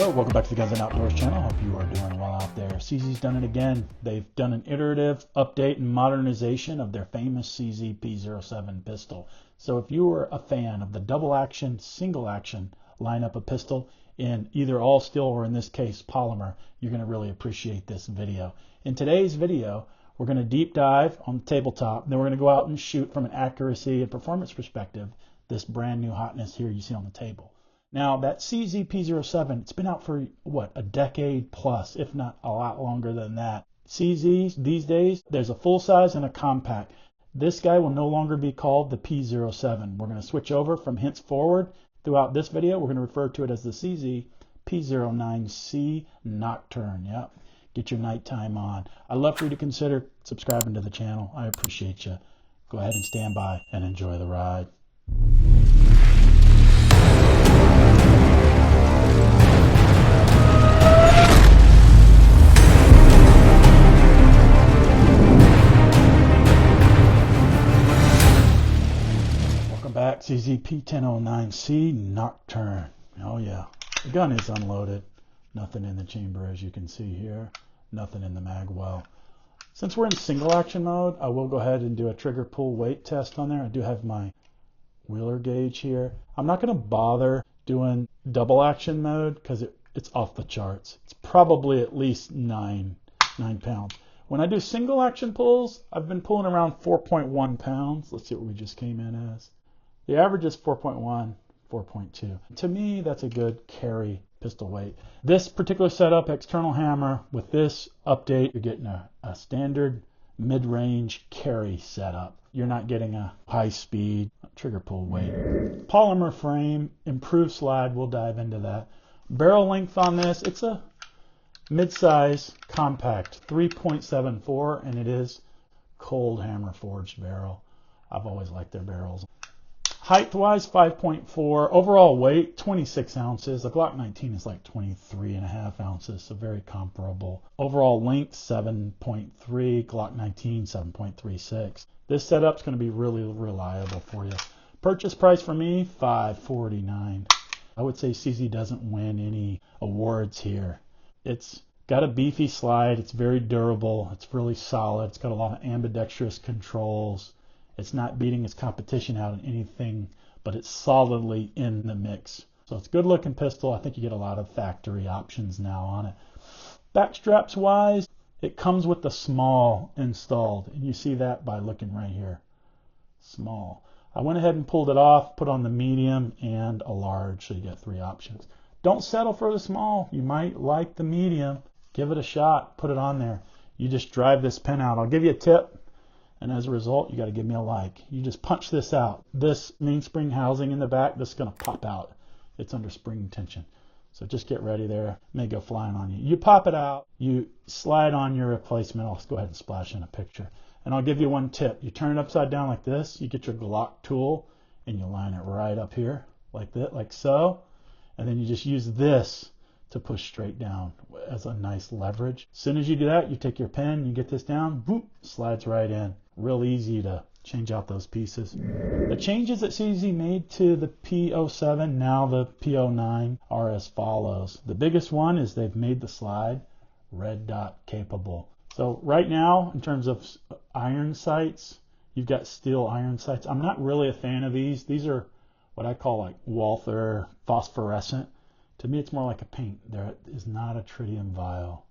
Hello, welcome back to the Guns and Outdoors channel. Hope you are doing well out there. CZ's done it again. They've done an iterative update and modernization of their famous CZ P-07 pistol. So if you are a fan of the double action, single action lineup of pistol in either all steel or in this case polymer, you're going to really appreciate this video. In today's video, we're going to deep dive on the tabletop, then we're going to go out and shoot from an accuracy and performance perspective this brand new hotness here you see on the table. Now that CZ P-07, it's been out for what, a decade plus, if not a lot longer than that. CZs these days, there's a full size and a compact. This guy will no longer be called the P-07. We're going to switch over from henceforward. Throughout this video, we're going to refer to it as the CZ P-09c Nocturne. Yep, get your nighttime on. I'd love for you to consider subscribing to the channel. I appreciate you. Go ahead and stand by and enjoy the ride. Back, CZ P-09c Nocturne. Oh yeah, the gun is unloaded. Nothing in the chamber as you can see here. Nothing in the mag well. Since we're in single action mode, I will go ahead and do a trigger pull weight test on there. I do have my wheeler gauge here. I'm not going to bother doing double action mode because it's off the charts. It's probably at least 9 pounds. When I do single action pulls, I've been pulling around 4.1 pounds. Let's see what we just came in as. The average is 4.1, 4.2. To me, that's a good carry pistol weight. This particular setup, external hammer, with this update, you're getting a standard mid-range carry setup. You're not getting a high-speed trigger pull weight. Polymer frame, improved slide, we'll dive into that. Barrel length on this, it's a mid-size compact, 3.74, and it is cold hammer forged barrel. I've always liked their barrels. Height-wise, 5.4. Overall weight, 26 ounces. The Glock 19 is like 23.5 ounces, so very comparable. Overall length, 7.3. Glock 19, 7.36. This setup's going to be really reliable for you. Purchase price for me, $549. I would say CZ doesn't win any awards here. It's got a beefy slide. It's very durable. It's really solid. It's got a lot of ambidextrous controls. It's not beating its competition out in anything, but it's solidly in the mix. So it's a good looking pistol. I think you get a lot of factory options now on it. Back straps wise, it comes with the small installed, and you see that by looking right here. Small. I went ahead and pulled it off, put on the medium and a large, so you get 3 options. Don't settle for the small. You might like the medium. Give it a shot. Put it on there. You just drive this pin out. I'll give you a tip. And as a result, you got to give me a like. You just punch this out. This mainspring housing in the back, this is going to pop out. It's under spring tension. So just get ready there. It may go flying on you. You pop it out. You slide on your replacement. I'll go ahead and splash in a picture. And I'll give you one tip. You turn it upside down like this. You get your Glock tool and you line it right up here like that, like so. And then you just use this to push straight down as a nice leverage. As soon as you do that, you take your pen, you get this down, boop, slides right in. Real easy to change out those pieces. The changes that CZ made to the P-07, now the P-09, are as follows. The biggest one is they've made the slide red dot capable. So right now, in terms of iron sights, you've got steel iron sights. I'm not really a fan of these. These are what I call like Walther phosphorescent. To me, it's more like a paint. There is not a tritium vial.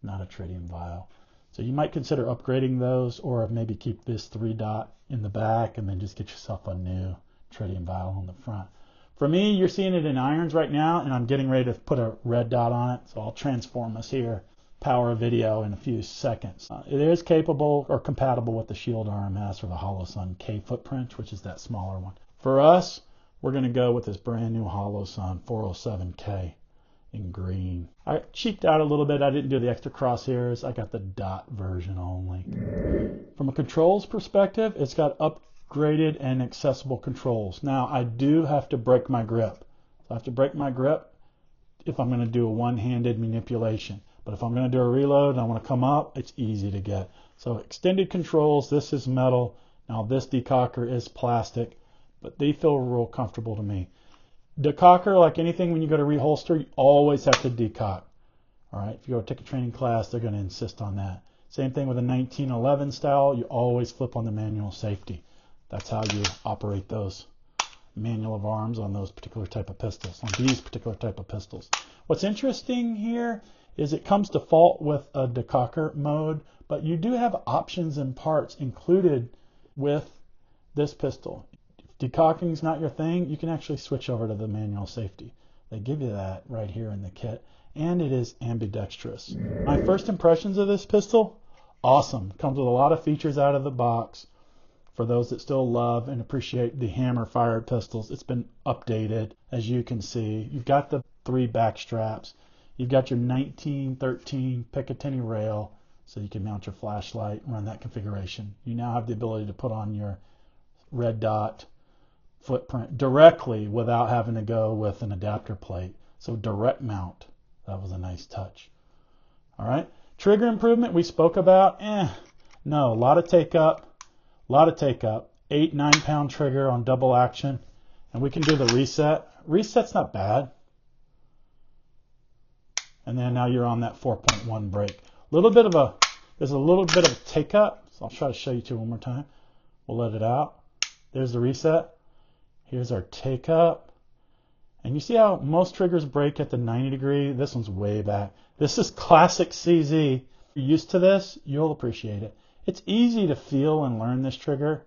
Not a tritium vial. So you might consider upgrading those, or maybe keep this 3 dot in the back and then just get yourself a new tritium vial on the front. For me, you're seeing it in irons right now, and I'm getting ready to put a red dot on it. So I'll transform us here, power video in a few seconds. It is capable or compatible with the Shield RMS or the Holosun K footprint, which is that smaller one. For us, we're going to go with this brand new Holosun 407K in green. I cheaped out a little bit. I didn't do the extra crosshairs. I got the dot version only. From a controls perspective, it's got upgraded and accessible controls. Now, I do have to break my grip. So I have to break my grip if I'm going to do a one-handed manipulation. But if I'm going to do a reload and I want to come up, it's easy to get. So extended controls, this is metal. Now this decocker is plastic, but they feel real comfortable to me. Decocker, like anything when you go to reholster, you always have to decock. All right, if you go take a training class, they're going to insist on that. Same thing with a 1911 style, you always flip on the manual safety. That's how you operate those manual of arms on those particular type of pistols, on these particular type of pistols. What's interesting here is it comes default with a decocker mode, but you do have options and parts included with this pistol. If decocking is not your thing, you can actually switch over to the manual safety. They give you that right here in the kit, and it is ambidextrous. My first impressions of this pistol, awesome. Comes with a lot of features out of the box. For those that still love and appreciate the hammer-fired pistols, it's been updated, as you can see. You've got the 3 back straps. You've got your 1913 Picatinny rail, so you can mount your flashlight and run that configuration. You now have the ability to put on your red dot footprint directly without having to go with an adapter plate. So direct mount. That was a nice touch. All right. Trigger improvement we spoke about. No, a lot of take up. 8-9 pound trigger on double action, and we can do the reset. Reset's not bad. And then now you're on that 4.1 brake. There's a little bit of take up. So I'll try to show you two one more time. We'll let it out. There's the reset. Here's our take up. And you see how most triggers brake at the 90 degree? This one's way back. This is classic CZ. If you're used to this, you'll appreciate it. It's easy to feel and learn this trigger.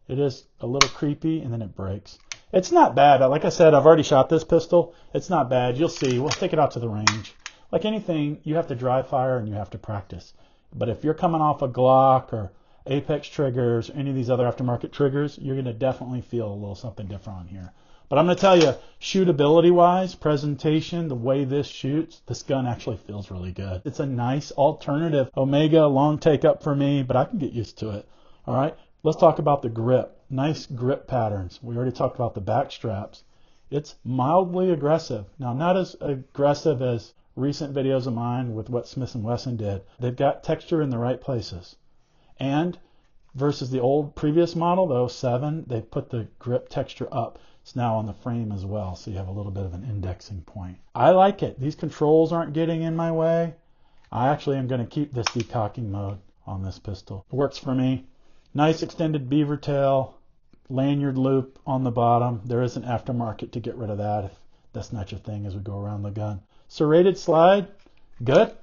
It is a little creepy, and then it breaks. It's not bad. Like I said, I've already shot this pistol. It's not bad. You'll see. We'll take it out to the range. Like anything, you have to dry fire and you have to practice. But if you're coming off a Glock or Apex triggers or any of these other aftermarket triggers, you're going to definitely feel a little something different on here. But I'm going to tell you, shootability-wise, presentation, the way this shoots, this gun actually feels really good. It's a nice alternative. Omega, long take-up for me, but I can get used to it. All right, let's talk about the grip. Nice grip patterns. We already talked about the back straps. It's mildly aggressive. Now, not as aggressive as recent videos of mine with what Smith & Wesson did. They've got texture in the right places. And versus the old previous model, the 07, they put the grip texture up. It's now on the frame as well, so you have a little bit of an indexing point. I like it. These controls aren't getting in my way. I actually am going to keep this decocking mode on this pistol. It works for me. Nice extended beaver tail, lanyard loop on the bottom. There is an aftermarket to get rid of that if that's not your thing as we go around the gun. Serrated slide, good.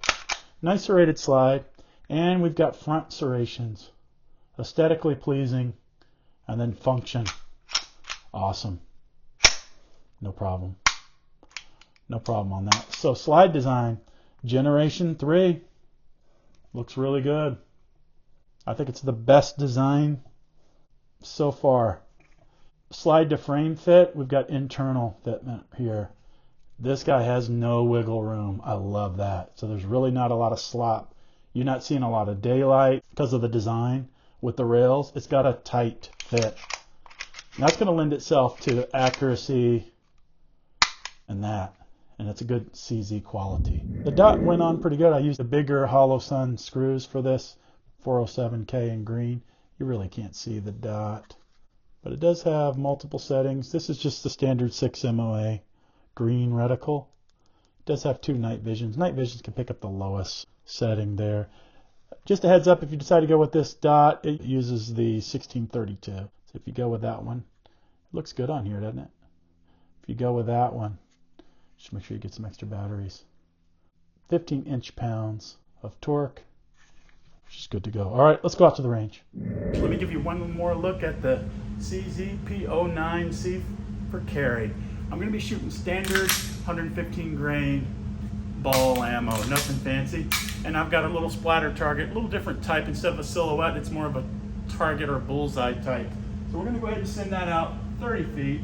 Nice serrated slide. And we've got front serrations. Aesthetically pleasing. And then function. Awesome. No problem. No problem on that. So slide design, Generation 3. Looks really good. I think it's the best design so far. Slide to frame fit, we've got internal fitment here. This guy has no wiggle room. I love that. So there's really not a lot of slop. You're not seeing a lot of daylight because of the design with the rails. It's got a tight fit. And that's going to lend itself to accuracy and that. And it's a good CZ quality. The dot went on pretty good. I used the bigger Holosun screws for this, 407K in green. You really can't see the dot. But it does have multiple settings. This is just the standard 6 MOA green reticle. It does have 2 night visions. Night visions can pick up the lowest setting there. Just a heads up, if you decide to go with this dot, it uses the 1632. So if you go with that one, it looks good on here, doesn't it? If you go with that one, just make sure you get some extra batteries. 15 inch-pounds of torque, which is good to go. All right, let's go out to the range. Let me give you one more look at the CZ P-09c for carry. I'm going to be shooting standard 115 grain ball ammo, nothing fancy. And I've got a little splatter target, a little different type. Instead of a silhouette, it's more of a target or bullseye type. So we're going to go ahead and send that out 30 feet.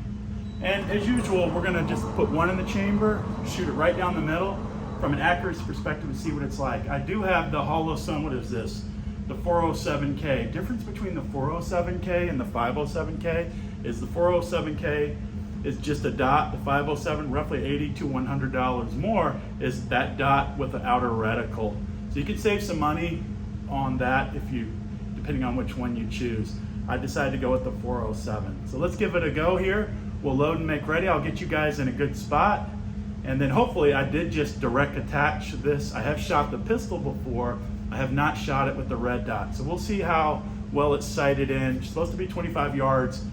And as usual, we're going to just put one in the chamber, shoot it right down the middle from an accuracy perspective and see what it's like. I do have the Holosun, what is this? The 407K. Difference between the 407K and the 507K is the 407K is just a dot. The 507, roughly $80 to $100 more, is that dot with the outer reticle. So you can save some money on that if you, depending on which one you choose. I decided to go with the 407. So let's give it a go here. we'll load and make ready. I'll get you guys in a good spot. And then hopefully I did just direct attach this. I have shot the pistol before. I have not shot it with the red dot. So we'll see how well it's sighted in. It's supposed to be 25 yards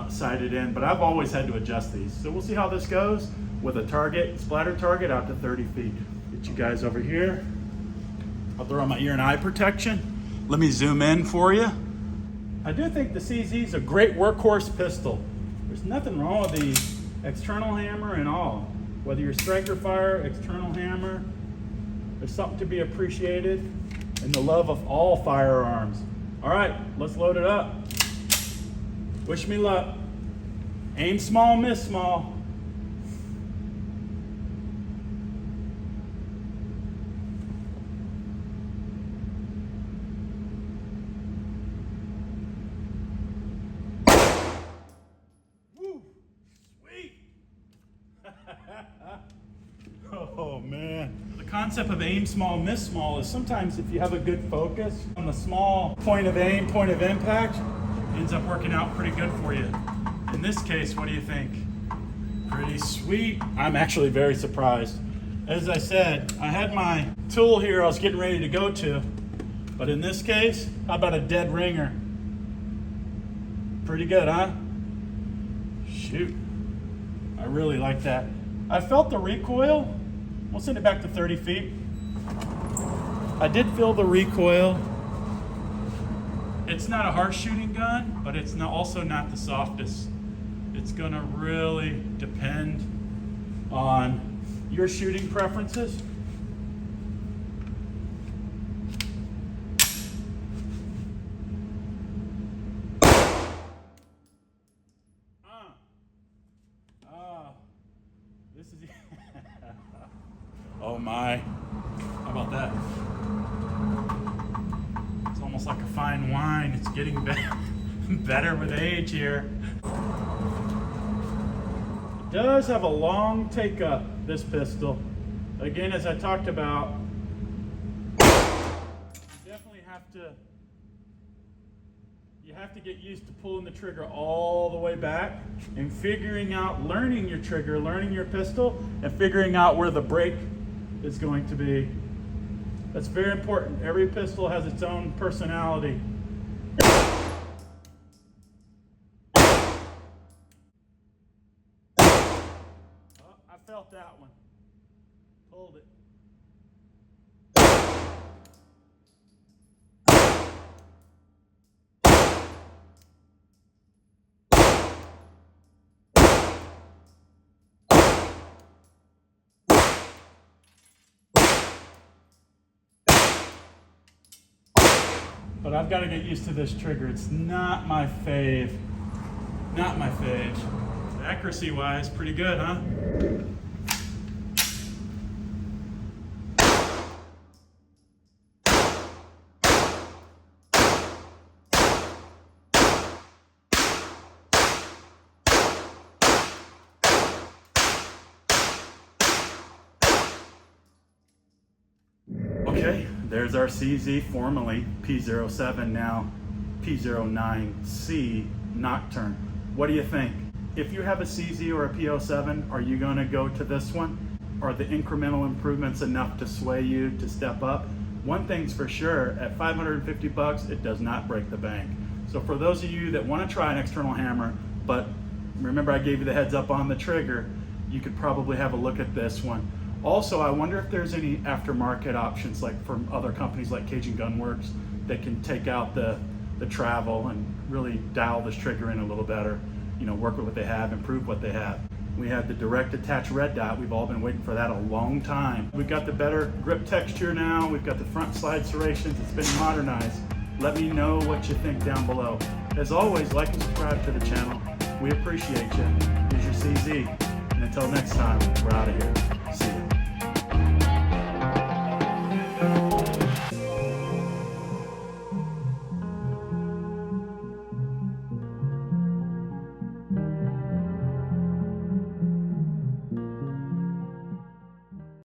sighted in, but I've always had to adjust these. So we'll see how this goes with a target, splatter target out to 30 feet. Get you guys over here. I'll throw on my ear and eye protection. Let me zoom in for you. I do think the CZ is a great workhorse pistol. There's nothing wrong with the external hammer and all. Whether you're striker fire, external hammer, there's something to be appreciated in the love of all firearms. All right, let's load it up. Wish me luck. Aim small, miss small. Woo, sweet. Oh man. The concept of aim small, miss small is sometimes if you have a good focus on the small point of aim, point of impact, ends up working out pretty good for you. In this case, what do you think? Pretty sweet. I'm actually very surprised. As I said, I had my tool here I was getting ready to go to, but in this case, how about a dead ringer? Pretty good, huh? Shoot. I really like that. I felt the recoil. We'll send it back to 30 feet. I did feel the recoil. It's not a harsh shooting gun, but it's also not the softest. It's gonna really depend on your shooting preferences. This is oh my, how about that? It's almost like a fine wine. It's getting better with age here. It does have a long take up, this pistol. Again, as I talked about, you definitely have to get used to pulling the trigger all the way back and figuring out, learning your trigger, learning your pistol, and figuring out where the break is going to be. That's very important. Every pistol has its own personality. Oh, I felt that one. Hold it. But I've got to get used to this trigger. It's not my fave. Not my fave. Accuracy-wise, pretty good, huh? Okay, there's our CZ, formerly P-07, now P-09c Nocturne. What do you think? If you have a CZ or a P-07, are you going to go to this one? Are the incremental improvements enough to sway you to step up? One thing's for sure, at 550 bucks, it does not break the bank. So for those of you that want to try an external hammer, but remember I gave you the heads up on the trigger, you could probably have a look at this one. Also, I wonder if there's any aftermarket options like from other companies like Cajun Gun Works that can take out the travel and really dial this trigger in a little better, you know, work with what they have, improve what they have. We have the direct attach red dot. We've all been waiting for that a long time. We've got the better grip texture now. We've got the front slide serrations. It's been modernized. Let me know what you think down below. As always, like and subscribe to the channel. We appreciate you. Here's your CZ. And until next time, we're out of here. See you.